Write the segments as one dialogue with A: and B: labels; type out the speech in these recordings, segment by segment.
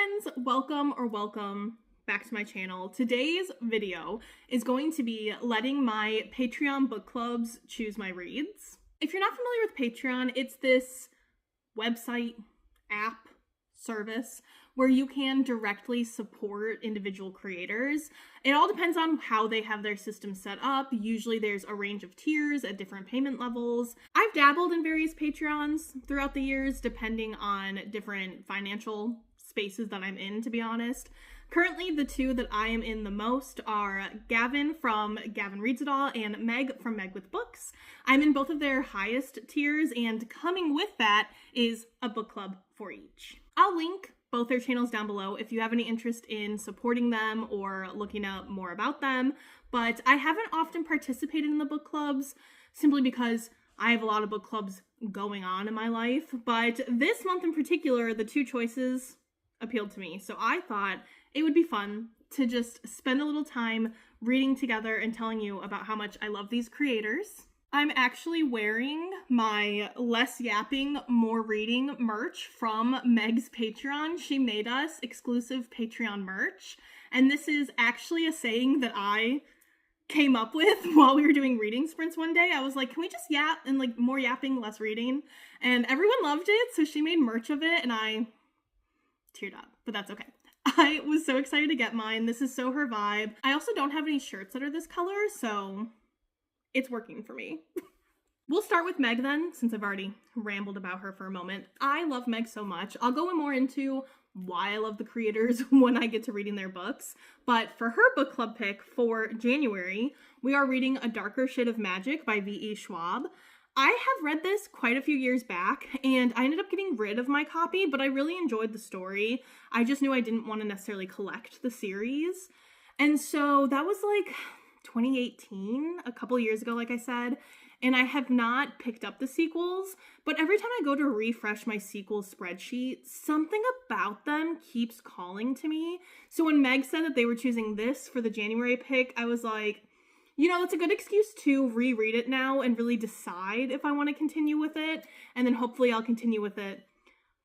A: friends, welcome back to my channel. Today's video is going to be letting my Patreon book clubs choose my reads. If you're not familiar with Patreon, it's this website, app, service where you can directly support individual creators. It all depends on how they have their system set up. Usually there's a range of tiers at different payment levels. I've dabbled in various Patreons throughout the years, depending on different financial spaces that I'm in, to be honest. Currently, the two that I am in the most are Gavin from Gavin Reads It All and Meg from Meg with Books. I'm in both of their highest tiers, and coming with that is a book club for each. I'll link both their channels down below if you have any interest in supporting them or looking up more about them, but I haven't often participated in the book clubs simply because I have a lot of book clubs going on in my life, but this month in particular, the two choices appealed to me, so I thought it would be fun to just spend a little time reading together and telling you about how much I love these creators. I'm actually wearing my less yapping, more reading merch from Meg's Patreon. She made us exclusive Patreon merch, and this is actually a saying that I came up with while we were doing reading sprints one day. I was like, can we just yap and like more yapping, less reading? And everyone loved it, so she made merch of it, and I teared up, but that's okay. I was so excited to get mine. This is so her vibe. I also don't have any shirts that are this color, so it's working for me. We'll start with Meg then, since I've already rambled about her for a moment. I love Meg so much. I'll go more into why I love the creators when I get to reading their books. But for her book club pick for January, we are reading A Darker Shade of Magic by V.E. Schwab. I have read this quite a few years back, and I ended up getting rid of my copy, but I really enjoyed the story. I just knew I didn't want to necessarily collect the series. And so that was like 2018, a couple years ago, like I said, and I have not picked up the sequels, but every time I go to refresh my sequels spreadsheet, something about them keeps calling to me. So when Meg said that they were choosing this for the January pick, I was like, you know, that's a good excuse to reread it now and really decide if I want to continue with it, and then hopefully I'll continue with it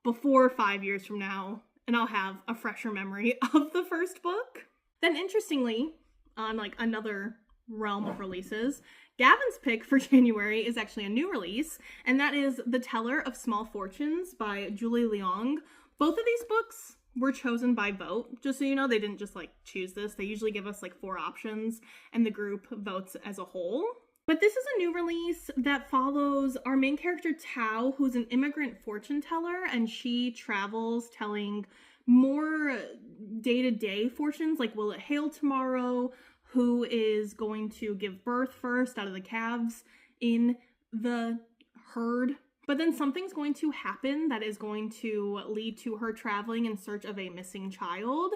A: before 5 years from now, and I'll have a fresher memory of the first book. Then interestingly, on like another realm of releases, Gavin's pick for January is actually a new release, and that is The Teller of Small Fortunes by Julie Leong. Both of these books were chosen by vote. Just so you know, they didn't just like choose this. They usually give us like 4 options and the group votes as a whole. But this is a new release that follows our main character Tao, who's an immigrant fortune teller, and she travels telling more day-to-day fortunes, like will it hail tomorrow, who is going to give birth first out of the calves in the herd. But then something's going to happen that is going to lead to her traveling in search of a missing child.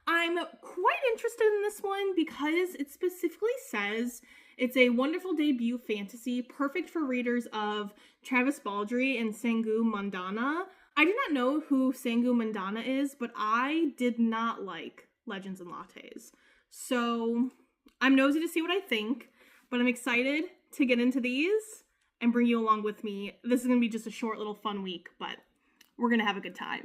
A: I'm quite interested in this one because it specifically says it's a wonderful debut fantasy, perfect for readers of Travis Baldree and Sangu Mandana. I do not know who Sangu Mandana is, but I did not like Legends and Lattes. So I'm nosy to see what I think, but I'm excited to get into these and bring you along with me. This is going to be just a short little fun week, but we're going to have a good time.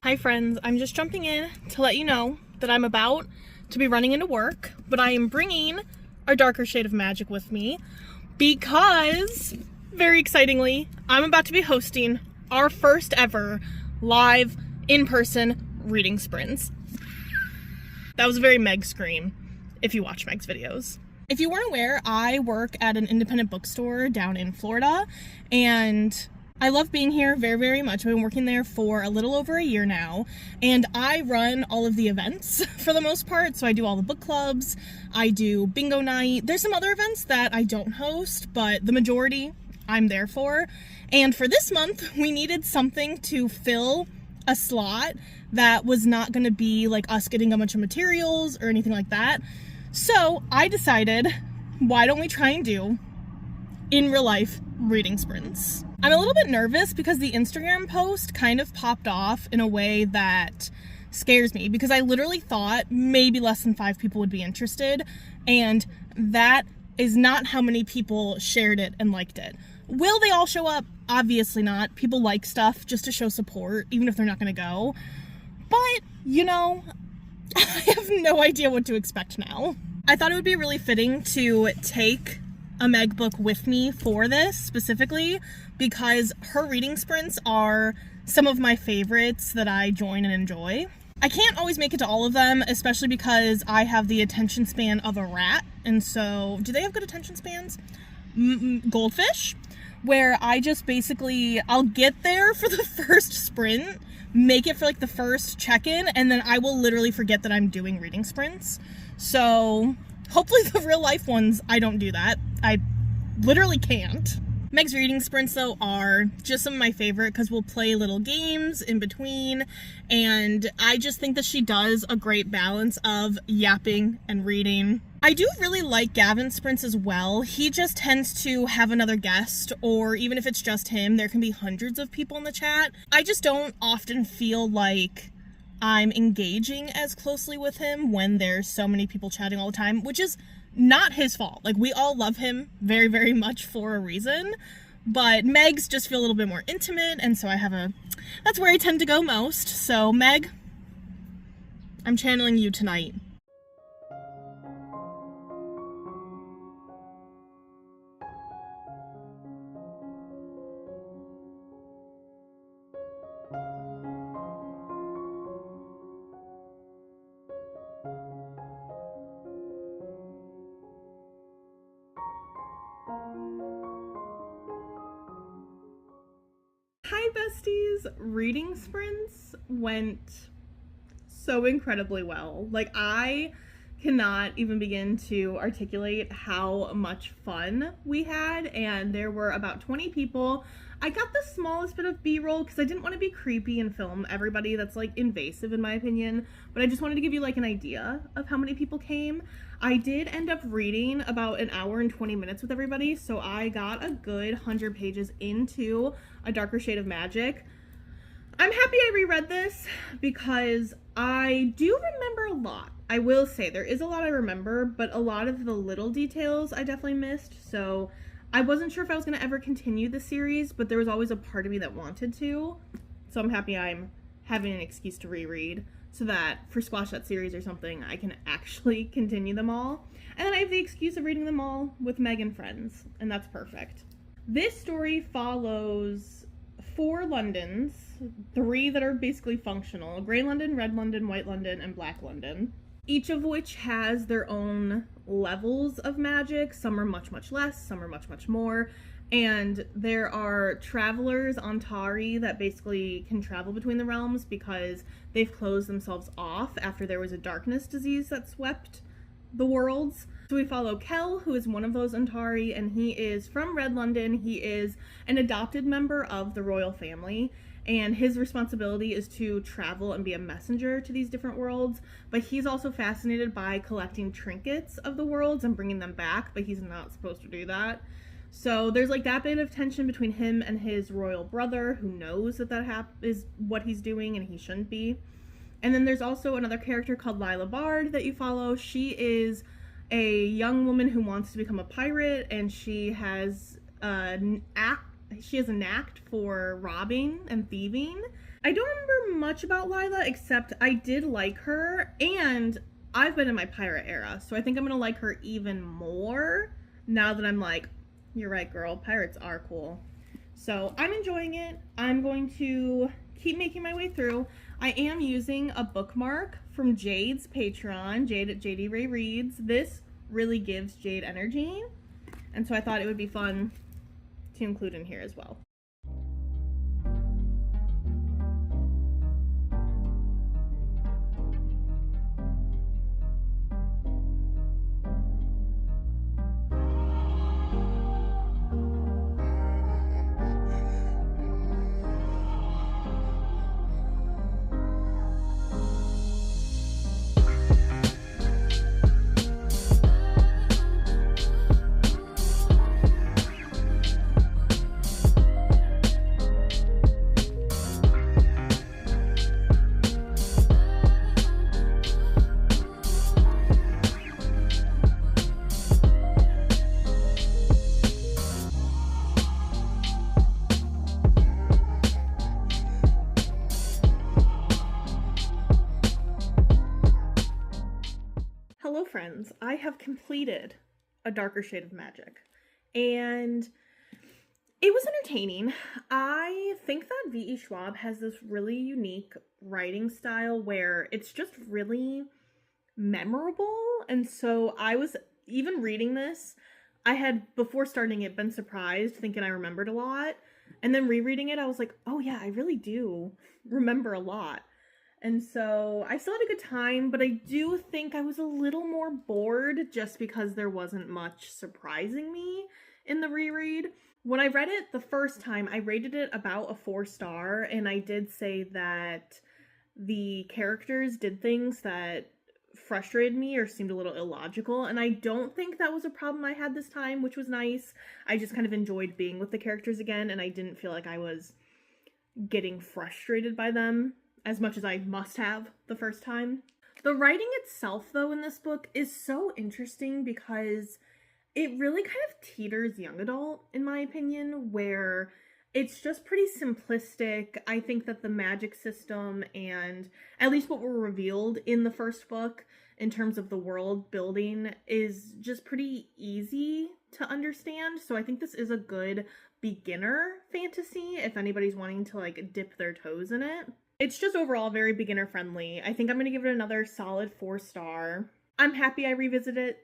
A: Hi friends, I'm just jumping in to let you know that I'm about to be running into work, but I am bringing A Darker Shade of Magic with me because, very excitingly, I'm about to be hosting our first ever live in-person reading sprints. That was a very Meg scream if you watch Meg's videos. If you weren't aware, I work at an independent bookstore down in Florida, and I love being here very, very much. I've been working there for a little over a year now, and I run all of the events for the most part. So I do all the book clubs, I do bingo night. There's some other events that I don't host, but the majority I'm there for. And for this month, we needed something to fill a slot that was not going to be like us getting a bunch of materials or anything like that. So I decided, why don't we try and do in real life reading sprints? I'm a little bit nervous because the Instagram post kind of popped off in a way that scares me, because I literally thought maybe less than 5 people would be interested, and that is not how many people shared it and liked it. Will they all show up? Obviously not. People like stuff just to show support, even if they're not going to go. But, you know, I have no idea what to expect now. I thought it would be really fitting to take a Meg book with me for this specifically because her reading sprints are some of my favorites that I join and enjoy. I can't always make it to all of them, especially because I have the attention span of a rat. And so, do they have good attention spans? Goldfish, where I just basically, I'll get there for the first sprint, make it for like the first check-in, and then I will literally forget that I'm doing reading sprints. So hopefully the real life ones, I don't do that. I literally can't. Meg's reading sprints, though, are just some of my favorite because we'll play little games in between, and I just think that she does a great balance of yapping and reading. I do really like Gavin's sprints as well. He just tends to have another guest, or even if it's just him, there can be hundreds of people in the chat. I just don't often feel like I'm engaging as closely with him when there's so many people chatting all the time, which is not his fault. Like, we all love him very, very much for a reason, but Megs just feel a little bit more intimate, and so that's where I tend to go most. So Meg, I'm channeling you tonight. Hi besties! Reading sprints went so incredibly well. Like, I cannot even begin to articulate how much fun we had, and there were about 20 people. I got the smallest bit of B-roll because I didn't want to be creepy and film everybody. That's like invasive in my opinion, but I just wanted to give you like an idea of how many people came. I did end up reading about an hour and 20 minutes with everybody, so I got a good 100 pages into A Darker Shade of Magic. I'm happy I reread this because I do remember a lot. I will say there is a lot I remember, but a lot of the little details I definitely missed, so I wasn't sure if I was going to ever continue the series, but there was always a part of me that wanted to, so I'm happy I'm having an excuse to reread so that for Squash That Series or something, I can actually continue them all. And then I have the excuse of reading them all with Meg and friends, and that's perfect. This story follows 4 Londons, 3 that are basically functional: Grey London, Red London, White London, and Black London, each of which has their own levels of magic. Some are much, much less, some are much, much more. And there are travelers on Tari that basically can travel between the realms because they've closed themselves off after there was a darkness disease that swept the worlds. So we follow Kel, who is one of those Antari, and he is from Red London. He is an adopted member of the royal family, and his responsibility is to travel and be a messenger to these different worlds, but he's also fascinated by collecting trinkets of the worlds and bringing them back, but he's not supposed to do that. So there's like that bit of tension between him and his royal brother, who knows that is what he's doing and he shouldn't be. And then there's also another character called Lila Bard that you follow. She is a young woman who wants to become a pirate, and she has a knack for robbing and thieving. I don't remember much about Lila, except I did like her, and I've been in my pirate era, so I think I'm gonna like her even more now that I'm like, you're right, girl, pirates are cool. So I'm enjoying it. I'm going to keep making my way through. I am using a bookmark from Jade's Patreon, Jade at JD Ray Reads. This really gives Jade energy, and so I thought it would be fun to include in here as well. Hello friends, I have completed A Darker Shade of Magic, and it was entertaining. I think that V.E. Schwab has this really unique writing style where it's just really memorable, and so I was, even reading this, I had, before starting it, been surprised, thinking I remembered a lot, and then rereading it, I was like, oh yeah, I really do remember a lot. And so I still had a good time, but I do think I was a little more bored just because there wasn't much surprising me in the reread. When I read it the first time, I rated it about a 4-star, and I did say that the characters did things that frustrated me or seemed a little illogical, and I don't think that was a problem I had this time, which was nice. I just kind of enjoyed being with the characters again, and I didn't feel like I was getting frustrated by them as much as I must have the first time. The writing itself, though, in this book is so interesting because it really kind of teeters young adult, in my opinion, where it's just pretty simplistic. I think that the magic system, and at least what were revealed in the first book in terms of the world building, is just pretty easy to understand. So I think this is a good beginner fantasy if anybody's wanting to like dip their toes in it. It's just overall very beginner friendly. I think I'm going to give it another solid 4-star. I'm happy I revisited it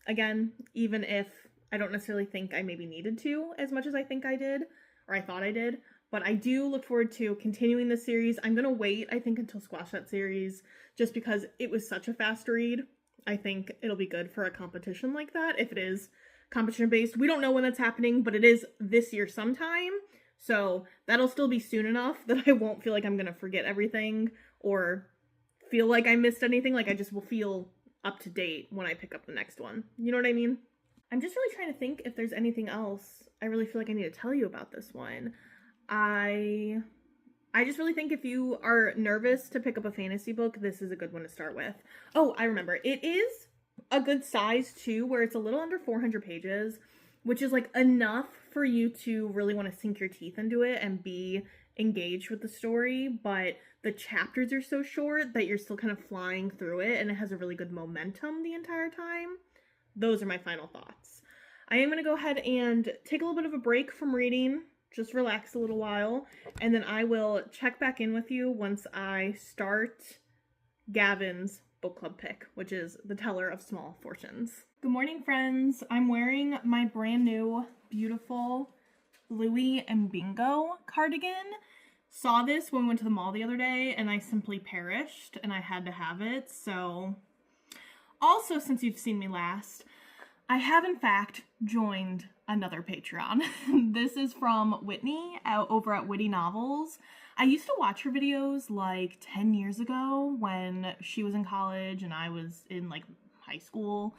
A: again, even if I don't necessarily think I maybe needed to as much as I think I did, or I thought I did. But I do look forward to continuing the series. I'm going to wait, I think, until Squash That series, just because it was such a fast read. I think it'll be good for a competition like that, if it is competition-based. We don't know when that's happening, but it is this year sometime. So that'll still be soon enough that I won't feel like I'm going to forget everything or feel like I missed anything. Like, I just will feel up to date when I pick up the next one. You know what I mean? I'm just really trying to think if there's anything else I really feel like I need to tell you about this one. I just really think if you are nervous to pick up a fantasy book, this is a good one to start with. Oh, I remember. It is a good size, too, where it's a little under 400 pages, which is like enough for you to really want to sink your teeth into it and be engaged with the story, but the chapters are so short that you're still kind of flying through it, and it has a really good momentum the entire time. Those are my final thoughts. I am going to go ahead and take a little bit of a break from reading, just relax a little while, and then I will check back in with you once I start Gavin's book club pick, which is The Teller of Small Fortunes. Good morning, friends. I'm wearing my brand new, beautiful Louie and Bingo cardigan. Saw this when we went to the mall the other day, and I simply perished, and I had to have it. So, also, since you've seen me last, I have, in fact, joined another Patreon. This is from Whitney over at Witty Novels. I used to watch her videos like 10 years ago when she was in college and I was in like high school.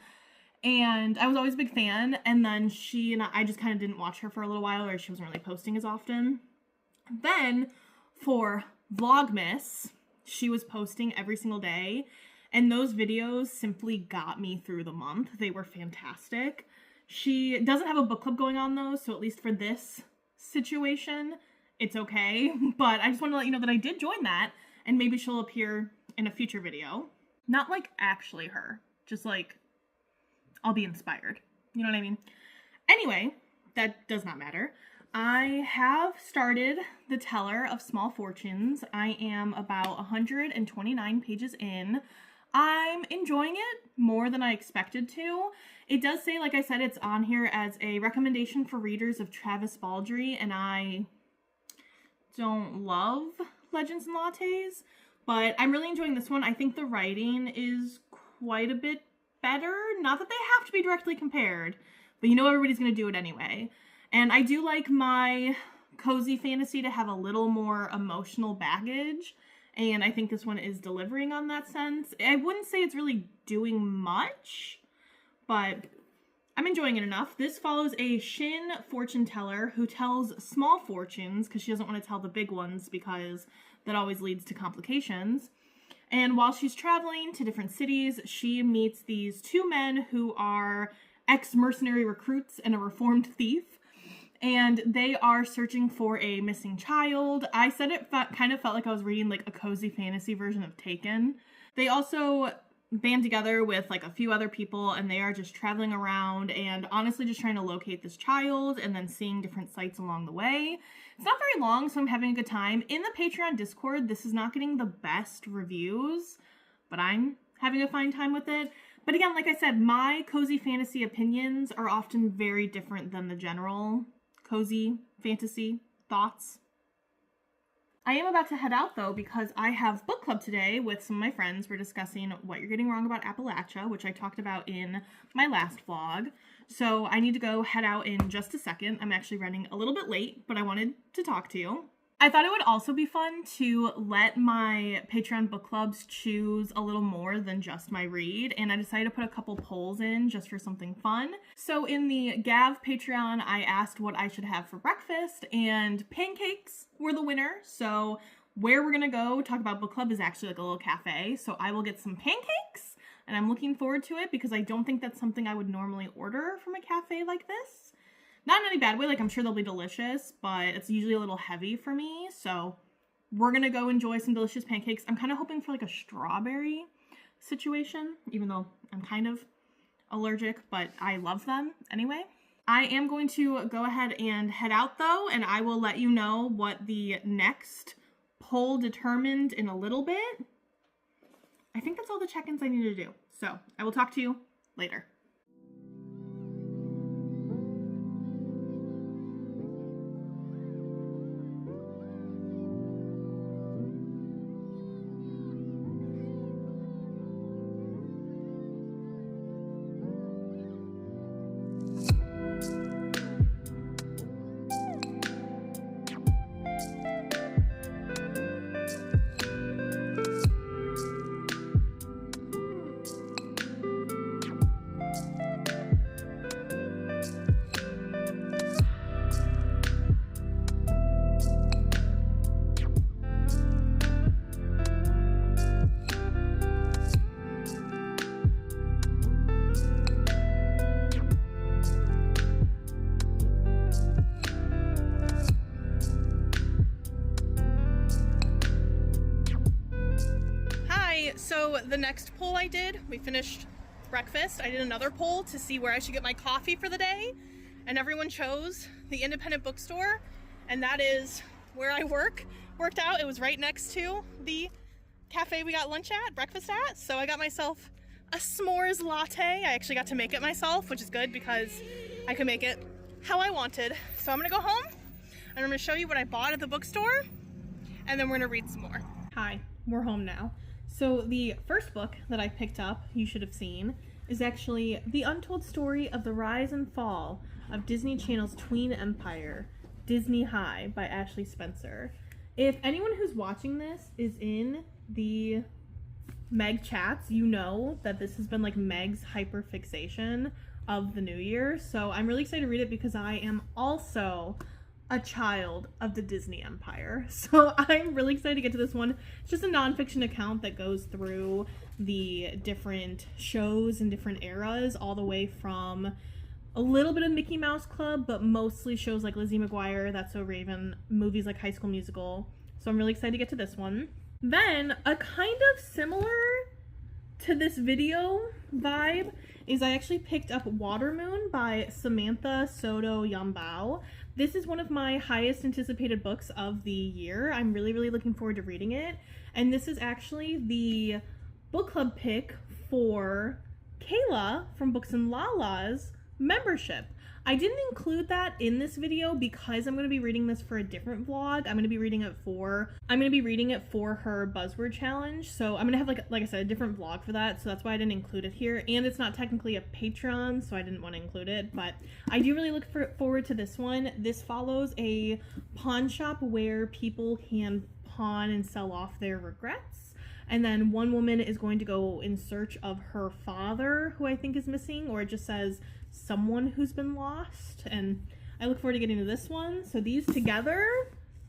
A: And I was always a big fan. And then she and I just kind of didn't watch her for a little while, or she wasn't really posting as often. Then for Vlogmas, she was posting every single day. And those videos simply got me through the month. They were fantastic. She doesn't have a book club going on though, so at least for this situation, it's okay. But I just want to let you know that I did join that, and maybe she'll appear in a future video. Not like actually her, just like I'll be inspired. You know what I mean? Anyway, that does not matter. I have started The Teller of Small Fortunes. I am about 129 pages in. I'm enjoying it more than I expected to. It does say, like I said, it's on here as a recommendation for readers of Travis Baldree, and I don't love Legends and Lattes, but I'm really enjoying this one. I think the writing is quite a bit better. Not that they have to be directly compared, but you know everybody's going to do it anyway. And I do like my cozy fantasy to have a little more emotional baggage, and I think this one is delivering on that sense. I wouldn't say it's really doing much, but I'm enjoying it enough. This follows a Shin fortune teller who tells small fortunes because she doesn't want to tell the big ones because that always leads to complications. And while she's traveling to different cities, she meets these two men who are ex-mercenary recruits and a reformed thief. And they are searching for a missing child. I said it kind of felt like I was reading like a cozy fantasy version of Taken. They also band together with like a few other people, and they are just traveling around and honestly just trying to locate this child and then seeing different sites along the way. It's not very long, so I'm having a good time. In the Patreon Discord, this is not getting the best reviews, but I'm having a fine time with it. But again, like I said, my cozy fantasy opinions are often very different than the general cozy fantasy thoughts. I am about to head out though because I have book club today with some of my friends. We're discussing what you're getting wrong about Appalachia, which I talked about in my last vlog. So I need to go head out in just a second. I'm actually running a little bit late, but I wanted to talk to you. I thought it would also be fun to let my Patreon book clubs choose a little more than just my read, and I decided to put a couple polls in just for something fun. So in the Gav Patreon, I asked what I should have for breakfast, and pancakes were the winner. So where we're gonna go talk about book club is actually like a little cafe, so I will get some pancakes, and I'm looking forward to it because I don't think that's something I would normally order from a cafe like this. Not in any bad way, like I'm sure they'll be delicious, but it's usually a little heavy for me, so we're gonna go enjoy some delicious pancakes. I'm kind of hoping for like a strawberry situation, even though I'm kind of allergic, but I love them anyway. I am going to go ahead and head out though, and I will let you know what the next poll determined in a little bit. I think that's all the check-ins I need to do, so I will talk to you later. So the next poll I did, we finished breakfast. I did another poll to see where I should get my coffee for the day, and everyone chose the independent bookstore, and that is where I worked out. It was right next to the cafe we got breakfast at. So I got myself a s'mores latte. I actually got to make it myself, which is good because I could make it how I wanted. So I'm gonna go home and I'm gonna show you what I bought at the bookstore, and then we're gonna read some more. Hi, we're home now. So the first book that I picked up, you should have seen, is actually The Untold Story of the Rise and Fall of Disney Channel's Tween Empire, Disney High by Ashley Spencer. If anyone who's watching this is in the Meg chats, you know that this has been like Meg's hyperfixation of the new year. So I'm really excited to read it because I am also a child of the Disney Empire. So I'm really excited to get to this one. It's just a nonfiction account that goes through the different shows and different eras, all the way from a little bit of Mickey Mouse Club, but mostly shows like Lizzie McGuire, That's So Raven, movies like High School Musical. So I'm really excited to get to this one. Then, a kind of similar to this video vibe is I actually picked up Watermoon by Samantha Soto Yambao. This is one of my highest anticipated books of the year. I'm really, really looking forward to reading it. And this is actually the book club pick for Kayla from Books and Lala's membership. I didn't include that in this video because I'm going to be reading this for a different vlog. I'm going to be reading it for her buzzword challenge. So I'm going to have like I said, a different vlog for that. So that's why I didn't include it here. And it's not technically a Patreon, so I didn't want to include it. But I do really look forward to this one. This follows a pawn shop where people can pawn and sell off their regrets. And then one woman is going to go in search of her father, who I think is missing, or it just says someone who's been lost. And I look forward to getting to this one. So these together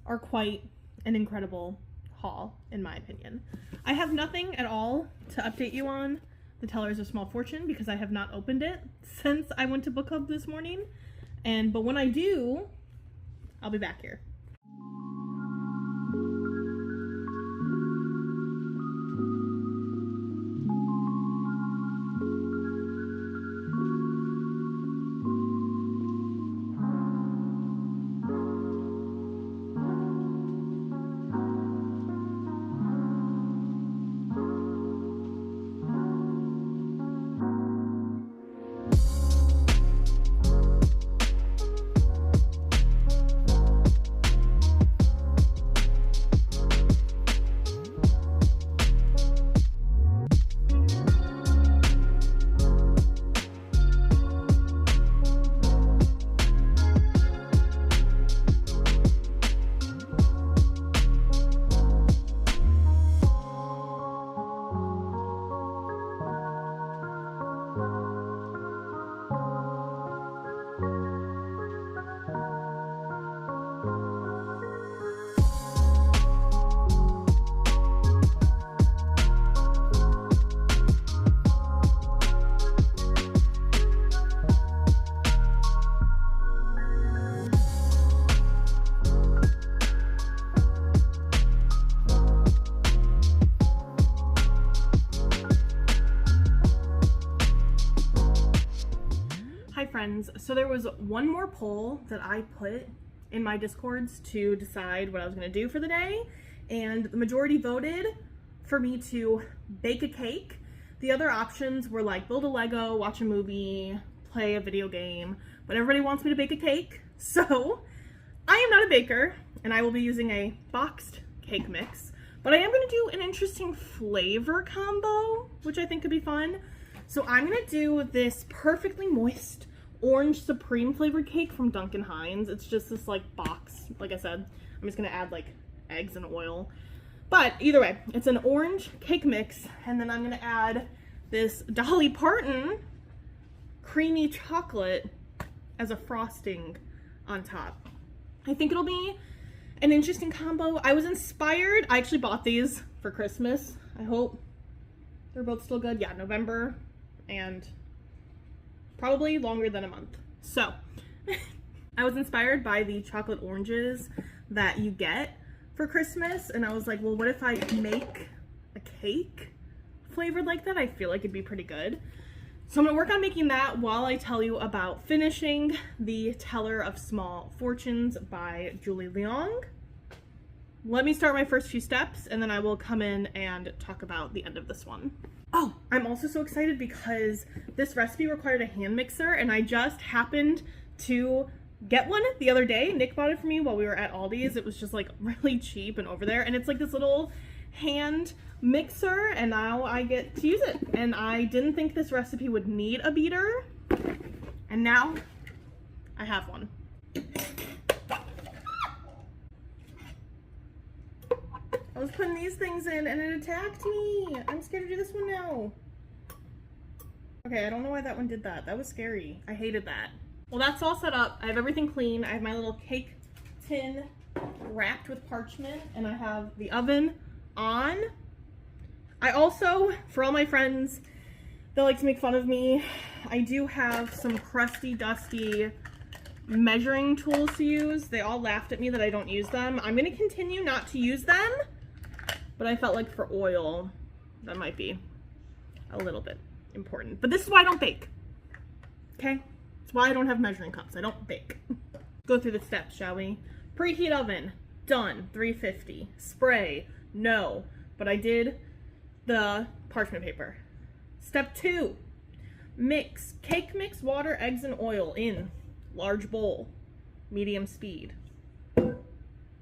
A: are quite an incredible haul, in my opinion. I have nothing at all to update you on The Tellers of Small Fortune because I have not opened it since I went to book club this morning. But when I do, I'll be back here. friends, so there was one more poll that I put in my Discords to decide what I was going to do for the day, and the majority voted for me to bake a cake. The other options were like build a Lego, watch a movie, play a video game, but everybody wants me to bake a cake, so I am not a baker, and I will be using a boxed cake mix, but I am going to do an interesting flavor combo, which I think could be fun. So I'm going to do this perfectly moist orange supreme flavored cake from Duncan Hines. It's just this like box, like I said. I'm just going to add like eggs and oil. But either way, it's an orange cake mix, and then I'm going to add this Dolly Parton creamy chocolate as a frosting on top. I think it'll be an interesting combo. I was inspired. I actually bought these for Christmas. I hope they're both still good. Yeah, November and probably longer than a month. So I was inspired by the chocolate oranges that you get for Christmas, and I was like, well, what if I make a cake flavored like that? I feel like it'd be pretty good. So I'm gonna work on making that while I tell you about finishing The Teller of Small Fortunes by Julie Leong. Let me start my first few steps, and then I will come in and talk about the end of this one. Oh, I'm also so excited because this recipe required a hand mixer, and I just happened to get one the other day. Nick bought it for me while we were at Aldi's. It was just like really cheap and over there, and it's like this little hand mixer, and now I get to use it. And I didn't think this recipe would need a beater, and now I have one. I was putting these things in and it attacked me. I'm scared to do this one now. Okay, I don't know why that one did that. That was scary. I hated that. Well, that's all set up. I have everything clean. I have my little cake tin wrapped with parchment, and I have the oven on. I also, for all my friends that like to make fun of me, I do have some crusty, dusty measuring tools to use. They all laughed at me that I don't use them. I'm going to continue not to use them, but I felt like for oil, that might be a little bit important. But this is why I don't bake, okay? It's why I don't have measuring cups. I don't bake. Go through the steps, shall we? Preheat oven, done, 350. Spray, no, but I did the parchment paper. Step 2, mix. Cake mix, water, eggs, and oil in large bowl, medium speed.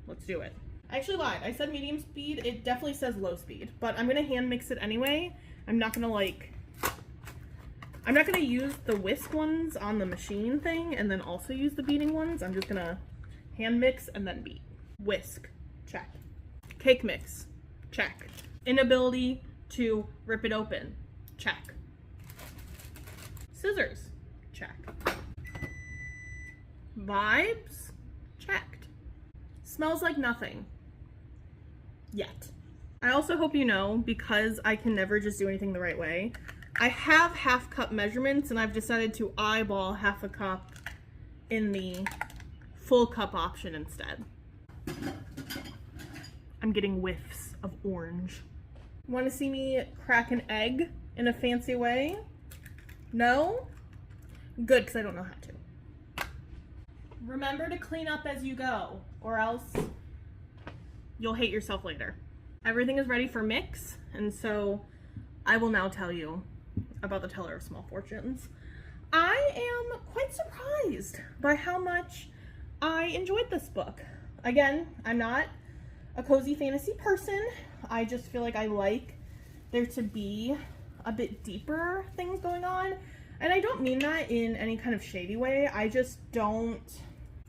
A: Let's do it. I actually lied. I said medium speed. It definitely says low speed, but I'm gonna hand mix it anyway. I'm not gonna use the whisk ones on the machine thing and then also use the beating ones. I'm just gonna hand mix and then beat. Whisk, check. Cake mix, check. Inability to rip it open, check. Scissors, check. Vibes, checked. Smells like nothing. Yet. I also hope you know, because I can never just do anything the right way, I have half cup measurements, and I've decided to eyeball half a cup in the full cup option instead. I'm getting whiffs of orange. Want to see me crack an egg in a fancy way? No? Good, because I don't know how to. Remember to clean up as you go, or else you'll hate yourself later. Everything is ready for mix, and so I will now tell you about The Teller of Small Fortunes. I am quite surprised by how much I enjoyed this book. Again, I'm not a cozy fantasy person. I just feel like I like there to be a bit deeper things going on. And I don't mean that in any kind of shady way. I don't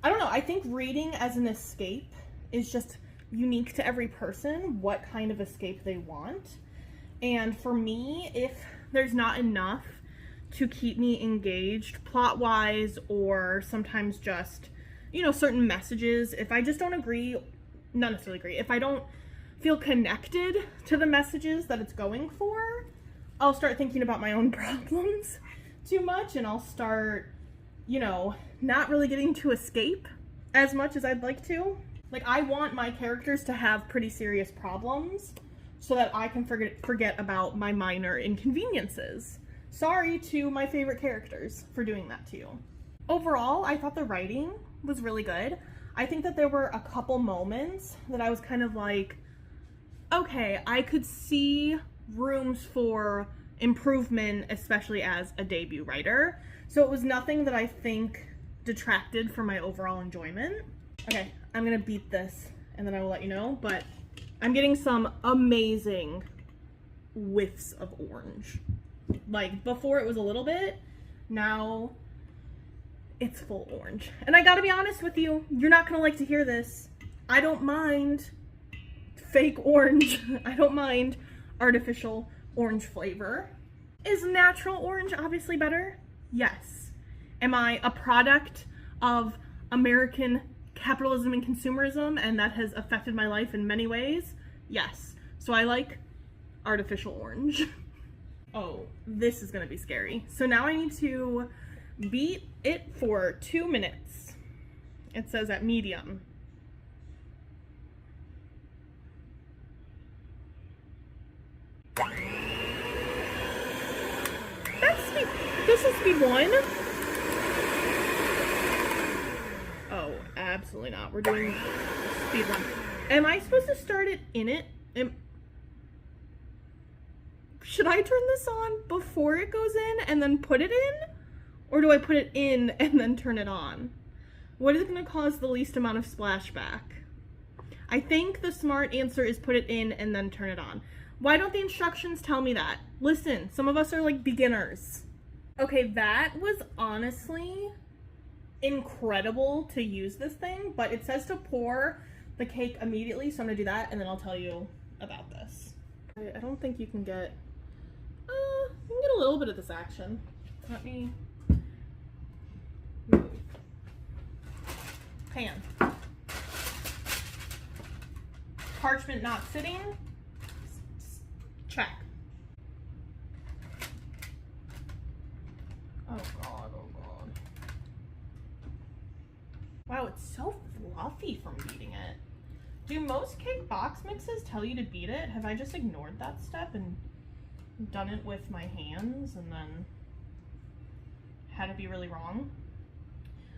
A: know. I think reading as an escape is just unique to every person, what kind of escape they want. And for me, if there's not enough to keep me engaged plot-wise, or sometimes just, you know, certain messages, if I just don't agree, not necessarily agree, if I don't feel connected to the messages that it's going for, I'll start thinking about my own problems too much, and I'll start, you know, not really getting to escape as much as I'd like to. Like, I want my characters to have pretty serious problems so that I can forget about my minor inconveniences. Sorry to my favorite characters for doing that to you. Overall, I thought the writing was really good. I think that there were a couple moments that I was kind of like, okay, I could see rooms for improvement, especially as a debut writer. So it was nothing that I think detracted from my overall enjoyment. Okay, I'm gonna beat this and then I will let you know, but I'm getting some amazing whiffs of orange. Like, before it was a little bit, now it's full orange. And I gotta be honest with you, you're not gonna like to hear this. I don't mind fake orange. I don't mind artificial orange flavor. Is natural orange obviously better? Yes. Am I a product of American capitalism and consumerism, and that has affected my life in many ways? Yes. So I like artificial orange. Oh, this is gonna be scary. So now I need to beat it for 2 minutes. It says at medium. That's speed. This is speed 1. Oh, absolutely not. We're doing speed 1. Am I supposed to start it in it? Should I turn this on before it goes in and then put it in? Or do I put it in and then turn it on? What is going to cause the least amount of splashback? I think the smart answer is put it in and then turn it on. Why don't the instructions tell me that? Listen, some of us are like beginners. Okay, that was honestly incredible to use this thing, but it says to pour the cake immediately, so I'm gonna do that and then I'll tell you about this. I don't think you can get, you can get a little bit of this action. Let me move. Pan. Parchment not sitting. Check. Oh god, oh god. Wow, it's so fluffy from beating it. Do most cake box mixes tell you to beat it? Have I just ignored that step and done it with my hands and then had it be really wrong?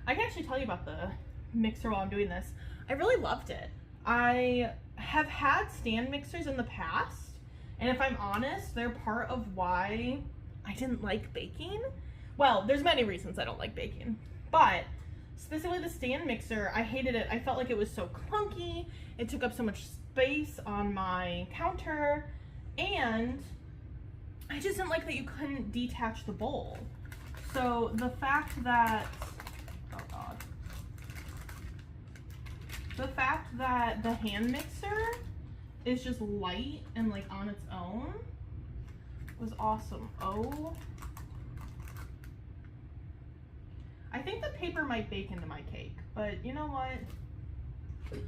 A: I can actually tell you about the mixer while I'm doing this. I really loved it. I have had stand mixers in the past, and if I'm honest, they're part of why I didn't like baking. Well, there's many reasons I don't like baking, but specifically the stand mixer, I hated it. I felt like it was so clunky. It took up so much space on my counter, and I just didn't like that you couldn't detach the bowl. So the fact that, oh god. The fact that the hand mixer is just light and like on its own was awesome. Oh. I think the paper might bake into my cake, but you know what?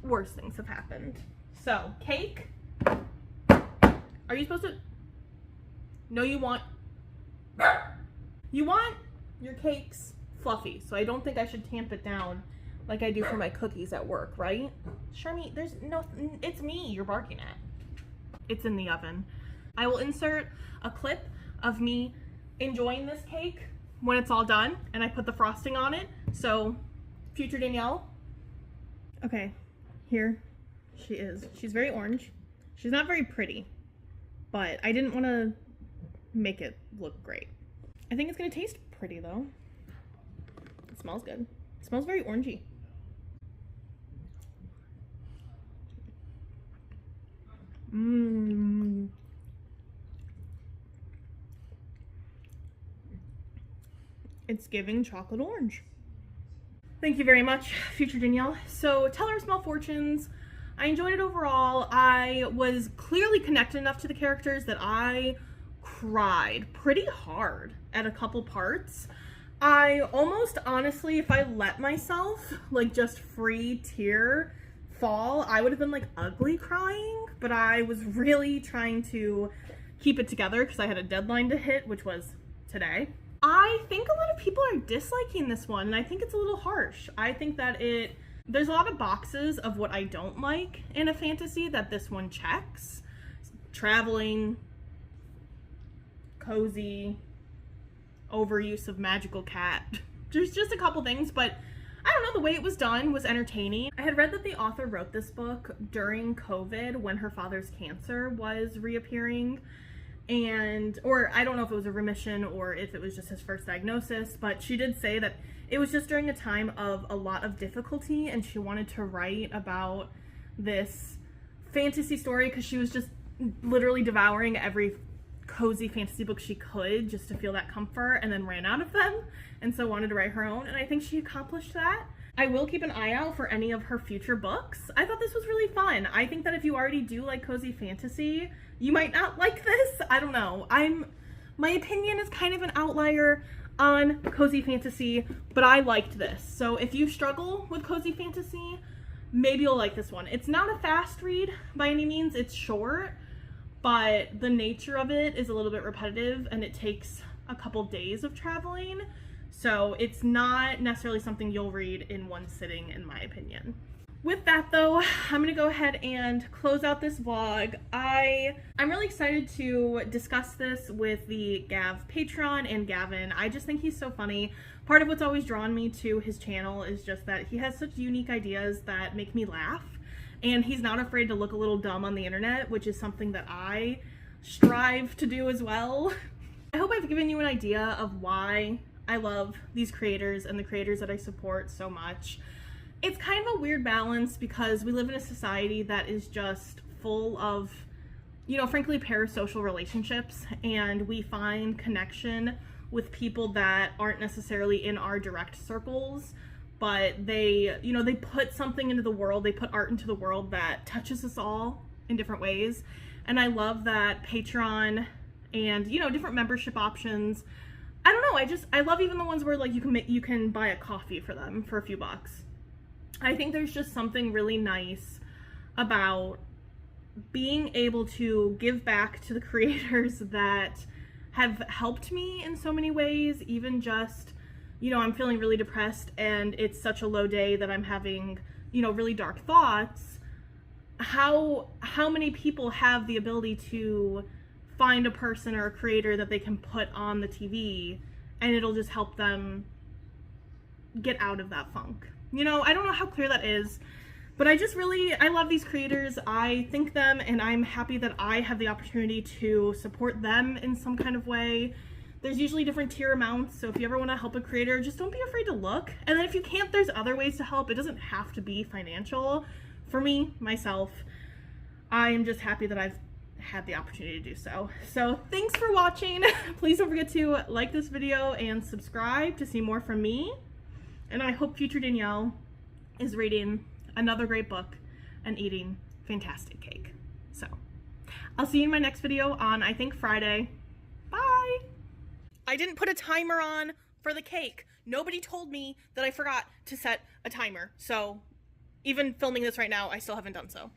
A: Worse things have happened. So, cake. Are you supposed to? No, you want your cakes fluffy, so I don't think I should tamp it down like I do for my cookies at work, right? Sharmi, there's no, it's me you're barking at. It's in the oven. I will insert a clip of me enjoying this cake when it's all done and I put the frosting on it. So, future Danielle. Okay, here she is. She's very orange. She's not very pretty, but I didn't want to make it look great. I think it's gonna taste pretty though. It smells good. It smells very orangey. Mmm. It's giving chocolate orange. Thank you very much, future Danielle. So, Teller of Small Fortunes, I enjoyed it overall. I was clearly connected enough to the characters that I cried pretty hard at a couple parts. I almost honestly, if I let myself like just free tear fall, I would have been like ugly crying, but I was really trying to keep it together because I had a deadline to hit, which was today. I think a lot of people are disliking this one, and I think it's a little harsh. I think that there's a lot of boxes of what I don't like in a fantasy that this one checks. Traveling, cozy, overuse of magical cat, there's just a couple things, but I don't know, the way it was done was entertaining. I had read that the author wrote this book during COVID when her father's cancer was reappearing, or I don't know if it was a remission or if it was just his first diagnosis, but she did say that it was just during a time of a lot of difficulty, and she wanted to write about this fantasy story because she was just literally devouring every cozy fantasy book she could just to feel that comfort, and then ran out of them, and so wanted to write her own, and I think she accomplished that. I will keep an eye out for any of her future books. I thought this was really fun. I think that if you already do like cozy fantasy, you might not like this. I don't know. My opinion is kind of an outlier on cozy fantasy, but I liked this. So if you struggle with cozy fantasy, maybe you'll like this one. It's not a fast read by any means. It's short, but the nature of it is a little bit repetitive, and it takes a couple days of traveling. So it's not necessarily something you'll read in one sitting, in my opinion. With that though, I'm gonna go ahead and close out this vlog. I'm really excited to discuss this with the Gav Patreon and Gavin. I just think he's so funny. Part of what's always drawn me to his channel is just that he has such unique ideas that make me laugh. And he's not afraid to look a little dumb on the internet, which is something that I strive to do as well. I hope I've given you an idea of why I love these creators and the creators that I support so much. It's kind of a weird balance because we live in a society that is just full of, you know, frankly, parasocial relationships, and we find connection with people that aren't necessarily in our direct circles, but they, you know, they put something into the world, they put art into the world that touches us all in different ways. And I love that Patreon and, you know, different membership options. I don't know, I love even the ones where like you can buy a coffee for them for a few bucks. I think there's just something really nice about being able to give back to the creators that have helped me in so many ways, even just, you know, I'm feeling really depressed and it's such a low day that I'm having, you know, really dark thoughts. How many people have the ability to find a person or a creator that they can put on the TV and it'll just help them get out of that funk? You know, I don't know how clear that is, but I love these creators. I thank them, and I'm happy that I have the opportunity to support them in some kind of way. There's usually different tier amounts, so if you ever want to help a creator, just don't be afraid to look. And then if you can't, there's other ways to help. It doesn't have to be financial. For me, myself, I am just happy that I've had the opportunity to do so. So thanks for watching. Please don't forget to like this video and subscribe to see more from me. And I hope future Danielle is reading another great book and eating fantastic cake. So I'll see you in my next video on, I think, Friday. Bye. I didn't put a timer on for the cake. Nobody told me that I forgot to set a timer. So even filming this right now, I still haven't done so.